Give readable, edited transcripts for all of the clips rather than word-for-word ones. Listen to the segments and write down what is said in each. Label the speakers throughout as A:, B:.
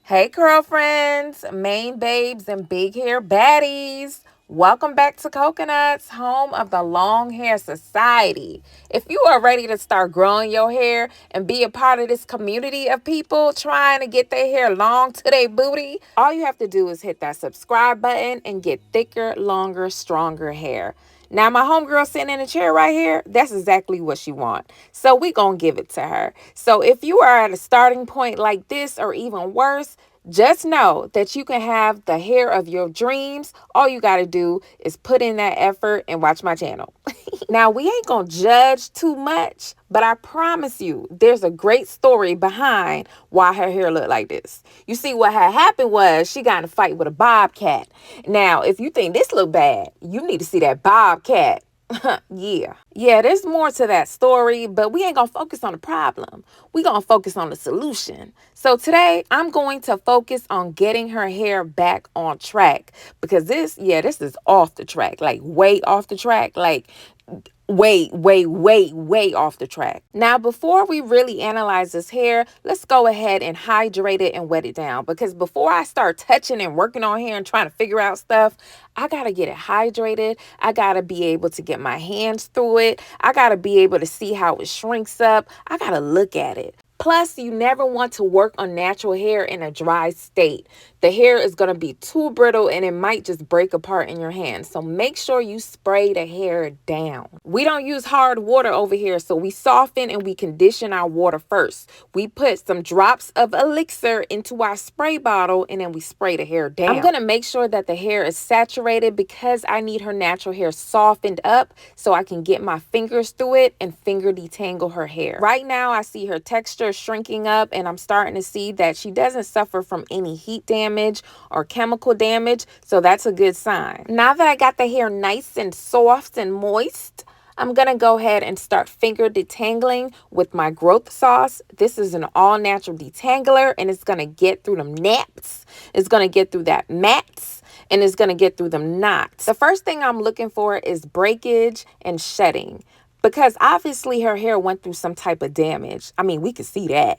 A: Hey, girlfriends, main babes, and big hair baddies. Welcome back to Cocaknotz, home of the Long Hair Society. If you are ready to start growing your hair and be a part of this community of people trying to get their hair long to their booty, all you have to do is hit that subscribe button and get thicker, longer, stronger hair. Now, my homegirl sitting in a chair right here, that's exactly what she wants. So we gonna give it to her. So if you are at a starting point like this or even worse, just know that you can have the hair of your dreams. All you got to do is put in that effort and watch my channel. Now, we ain't going to judge too much, but I promise you, there's a great story behind why her hair looked like this. You see, what had happened was she got in a fight with a bobcat. Now, if you think this look bad, you need to see that bobcat. Yeah, there's more to that story, but we ain't gonna focus on the problem. We gonna focus on the solution. So today I'm going to focus on getting her hair back on track because this is off the track, like way off the track, like way off the track. Now, before we really analyze this hair, let's go ahead and hydrate it and wet it down, because before I start touching and working on hair and trying to figure out stuff, I gotta get it hydrated. I gotta be able to get my hands through it. I gotta be able to see how it shrinks up. I gotta look at it. Plus, you never want to work on natural hair in a dry state. The hair is going to be too brittle and it might just break apart in your hands. So make sure you spray the hair down. We don't use hard water over here, so we soften and we condition our water first. We put some drops of elixir into our spray bottle and then we spray the hair down. I'm going to make sure that the hair is saturated because I need her natural hair softened up so I can get my fingers through it and finger detangle her hair. Right now, I see her texture shrinking up and I'm starting to see that she doesn't suffer from any heat damage or chemical damage, so that's a good sign. Now that I got the hair nice and soft and moist, I'm gonna go ahead and start finger detangling with my growth sauce. This is an all-natural detangler and it's gonna get through them naps, it's gonna get through that mats, and it's gonna get through them knots. The first thing I'm looking for is breakage and shedding, because obviously her hair went through some type of damage. I mean, we can see that.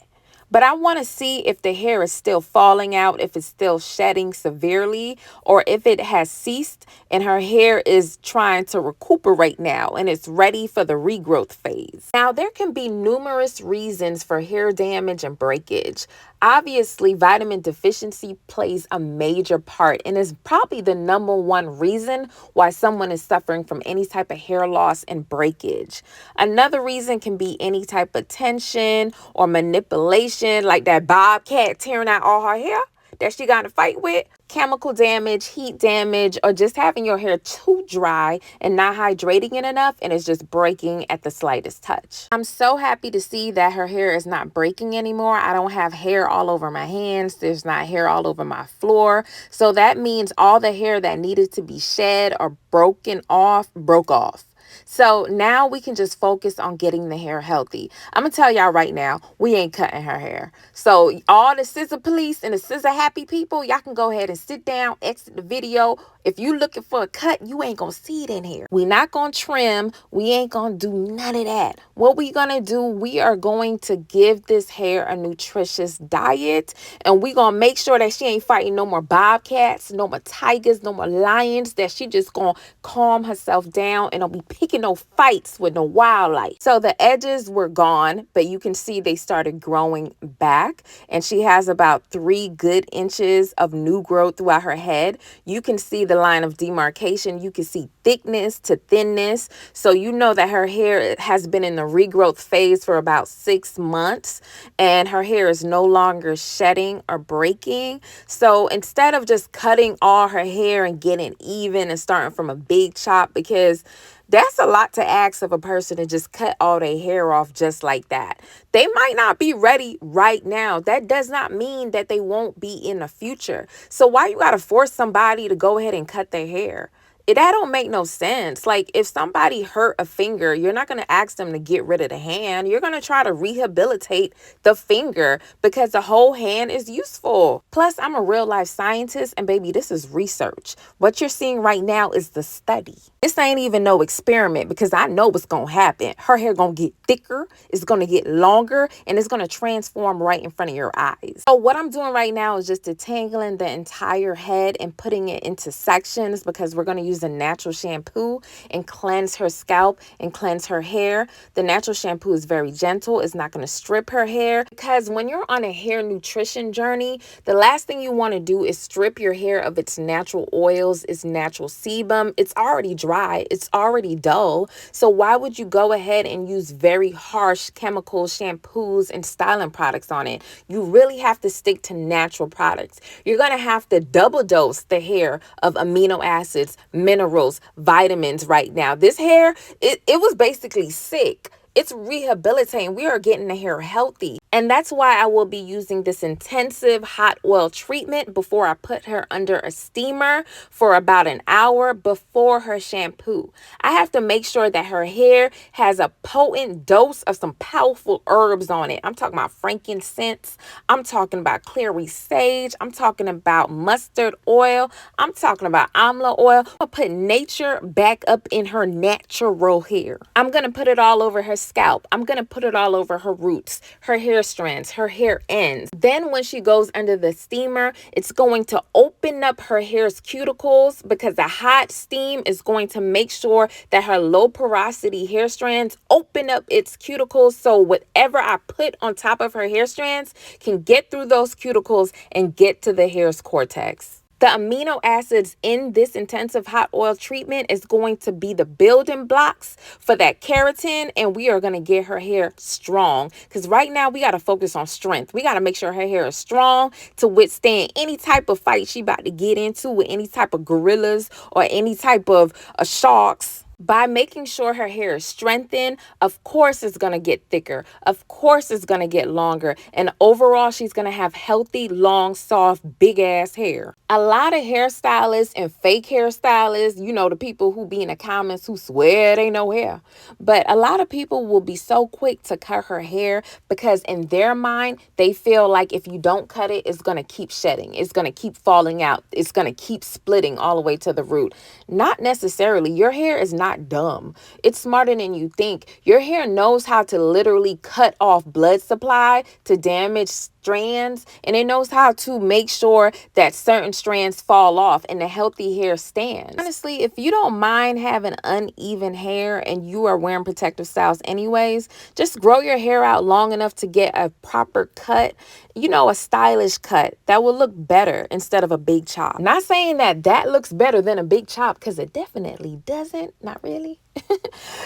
A: But I want to see if the hair is still falling out, if it's still shedding severely, or if it has ceased and her hair is trying to recuperate now and it's ready for the regrowth phase. Now, there can be numerous reasons for hair damage and breakage. Obviously, vitamin deficiency plays a major part and is probably the #1 reason why someone is suffering from any type of hair loss and breakage. Another reason can be any type of tension or manipulation, like that bobcat tearing out all her hair that she got in a fight with, chemical damage, heat damage, or just having your hair too dry and not hydrating it enough and it's just breaking at the slightest touch. I'm so happy to see that her hair is not breaking anymore. I don't have hair all over my hands. There's not hair all over my floor. So that means all the hair that needed to be shed or broken off, broke off. So now we can just focus on getting the hair healthy. I'm going to tell y'all right now, we ain't cutting her hair. So all the scissor police and the scissor happy people, y'all can go ahead and sit down, exit the video. If you looking for a cut, you ain't going to see it in here. We not going to trim. We ain't going to do none of that. What we going to do, we are going to give this hair a nutritious diet. And we going to make sure that she ain't fighting no more bobcats, no more tigers, no more lions, that she just going to calm herself down and don't be picking no fights with no wildlife. So the edges were gone, but you can see they started growing back. And she has about 3 good inches of new growth throughout her head. You can see the line of demarcation. You can see thickness to thinness. So you know that her hair has been in the regrowth phase for about 6 months and her hair is no longer shedding or breaking. So instead of just cutting all her hair and getting even and starting from a big chop, because that's a lot to ask of a person to just cut all their hair off just like that. They might not be ready right now. That does not mean that they won't be in the future. So why you got to force somebody to go ahead and cut their hair? That don't make no sense. Like, if somebody hurt a finger, you're not going to ask them to get rid of the hand. You're going to try to rehabilitate the finger because the whole hand is useful. Plus, I'm a real life scientist, and baby, this is research. What you're seeing right now is the study. This ain't even no experiment, because I know what's going to happen. Her hair going to get thicker, it's going to get longer, and it's going to transform right in front of your eyes. So what I'm doing right now is just detangling the entire head and putting it into sections, because we're going to use a natural shampoo and cleanse her scalp and cleanse her hair. The natural shampoo is very gentle. It's not going to strip her hair, because when you're on a hair nutrition journey, the last thing you want to do is strip your hair of its natural oils, its natural sebum. It's already dry. It's already dull. So why would you go ahead and use very harsh chemical shampoos and styling products on it? You really have to stick to natural products. You're going to have to double dose the hair of amino acids, minerals, vitamins right now. This hair, it was basically sick. It's rehabilitating. We are getting the hair healthy. And that's why I will be using this intensive hot oil treatment before I put her under a steamer for about an hour before her shampoo. I have to make sure that her hair has a potent dose of some powerful herbs on it. I'm talking about frankincense. I'm talking about clary sage. I'm talking about mustard oil. I'm talking about amla oil. I'm going to put nature back up in her natural hair. I'm going to put it all over her scalp. I'm going to put it all over her roots, her hair strands, her hair ends. Then when she goes under the steamer, it's going to open up her hair's cuticles, because the hot steam is going to make sure that her low porosity hair strands open up its cuticles, so whatever I put on top of her hair strands can get through those cuticles and get to the hair's cortex. The amino acids in this intensive hot oil treatment is going to be the building blocks for that keratin, and we are going to get her hair strong, because right now we got to focus on strength. We got to make sure her hair is strong to withstand any type of fight she about to get into with any type of gorillas or any type of sharks. By making sure her hair is strengthened, of course it's going to get thicker. Of course it's going to get longer. And overall, she's going to have healthy, long, soft, big ass hair. A lot of hairstylists and fake hairstylists, you know, the people who be in the comments who swear they know hair. But a lot of people will be so quick to cut her hair, because in their mind, they feel like if you don't cut it, it's going to keep shedding. It's going to keep falling out. It's going to keep splitting all the way to the root. Not necessarily. Your hair is not dumb. It's smarter than you think. Your hair knows how to literally cut off blood supply to damage strands, and it knows how to make sure that certain strands fall off and the healthy hair stands. Honestly, if you don't mind having uneven hair and you are wearing protective styles anyways, just grow your hair out long enough to get a proper cut, you know, a stylish cut that will look better instead of a big chop. Not saying that that looks better than a big chop, because it definitely doesn't. Not really.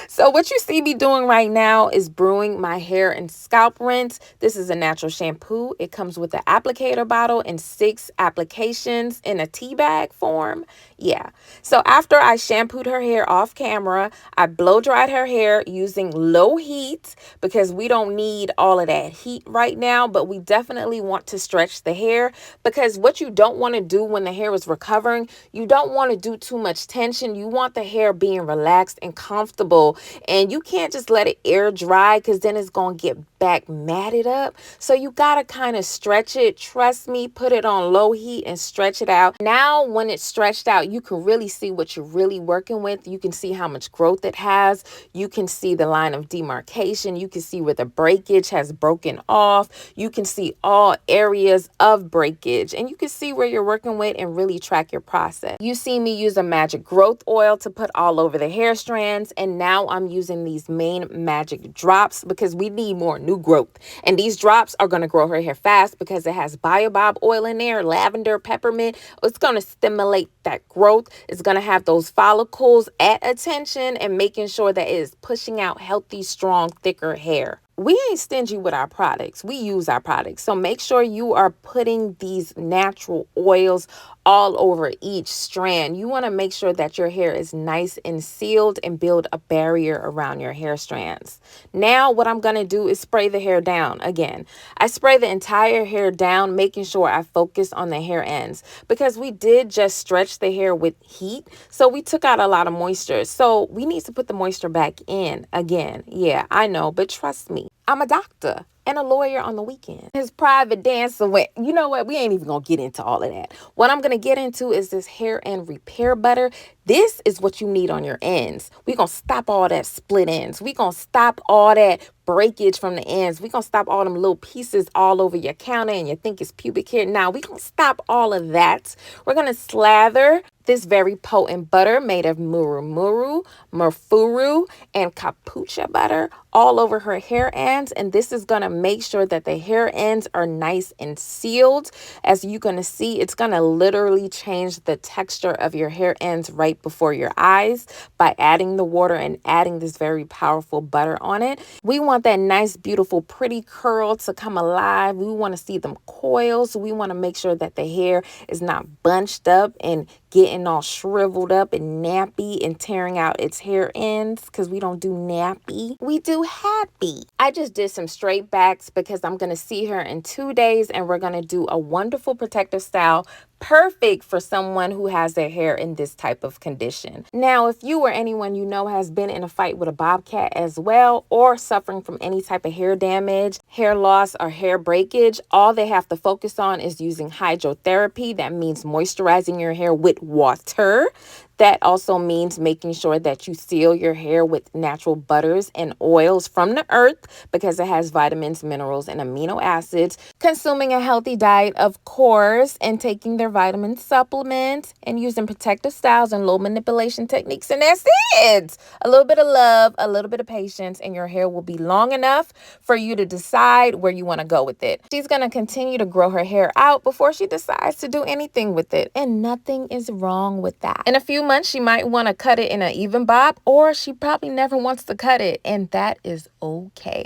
A: So what you see me doing right now is brewing my hair and scalp rinse. This is a natural shampoo. It comes with an applicator bottle and 6 applications in a tea bag form. Yeah. So after I shampooed her hair off camera, I blow dried her hair using low heat, because we don't need all of that heat right now, but we definitely want to stretch the hair, because what you don't want to do when the hair is recovering, you don't want to do too much tension. You want the hair being relaxed and comfortable, and you can't just let it air dry, because then it's going to get back matted up. So you got to kind of stretch it. Trust me, put it on low heat and stretch it out. Now, when it's stretched out, you can really see what you're really working with. You can see how much growth it has. You can see the line of demarcation. You can see where the breakage has broken off. You can see all areas of breakage, and you can see where you're working with and really track your process. You see me use a magic growth oil to put all over the hair strands, and now I'm using these main magic drops, because we need more new growth, and these drops are going to grow her hair fast, because it has baobab oil in there, lavender, peppermint. It's going to stimulate that growth. It's going to have those follicles at attention and making sure that it is pushing out healthy, strong, thicker hair. we ain't stingy with our products. We use our products. So make sure you are putting these natural oils all over each strand. You want to make sure that your hair is nice and sealed and build a barrier around your hair strands. Now what I'm going to do is spray the hair down again. I spray the entire hair down, making sure I focus on the hair ends because we did just stretch the hair with heat. So we took out a lot of moisture. So we need to put the moisture back in again. Yeah, I know, but trust me, I'm a doctor and a lawyer on the weekend. His private dancer went, you know what? We ain't even gonna get into all of that. What I'm gonna get into is this hair end repair butter. This is what you need on your ends. We're gonna stop all that split ends. We're gonna stop all that breakage from the ends. We're gonna stop all them little pieces all over your counter and you think it's pubic hair. Now we're gonna stop all of that. We're gonna slather this very potent butter made of murumuru, murfuru, and kapucha butter all over her hair ends. And this is going to make sure that the hair ends are nice and sealed. As you're going to see, it's going to literally change the texture of your hair ends right before your eyes by adding the water and adding this very powerful butter on it. We want that nice, beautiful, pretty curl to come alive. We want to see them coils. We want to make sure that the hair is not bunched up and getting all shriveled up and nappy and tearing out its hair ends, because we don't do nappy, we do happy. I just did some straight backs because I'm going to see her in 2 days and we're going to do a wonderful protective style, perfect for someone who has their hair in this type of condition. Now, if you or anyone you know has been in a fight with a bobcat as well, or suffering from any type of hair damage, hair loss, or hair breakage, all they have to focus on is using hydrotherapy. That means moisturizing your hair with water. That also means making sure that you seal your hair with natural butters and oils from the earth because it has vitamins, minerals, and amino acids. Consuming a healthy diet, of course, and taking their vitamin supplements and using protective styles and low manipulation techniques. And that's it. A little bit of love, a little bit of patience, and your hair will be long enough for you to decide where you want to go with it. She's going to continue to grow her hair out before she decides to do anything with it. And nothing is wrong with that. In a few months, she might want to cut it in an even bob, or she probably never wants to cut it, and that is okay.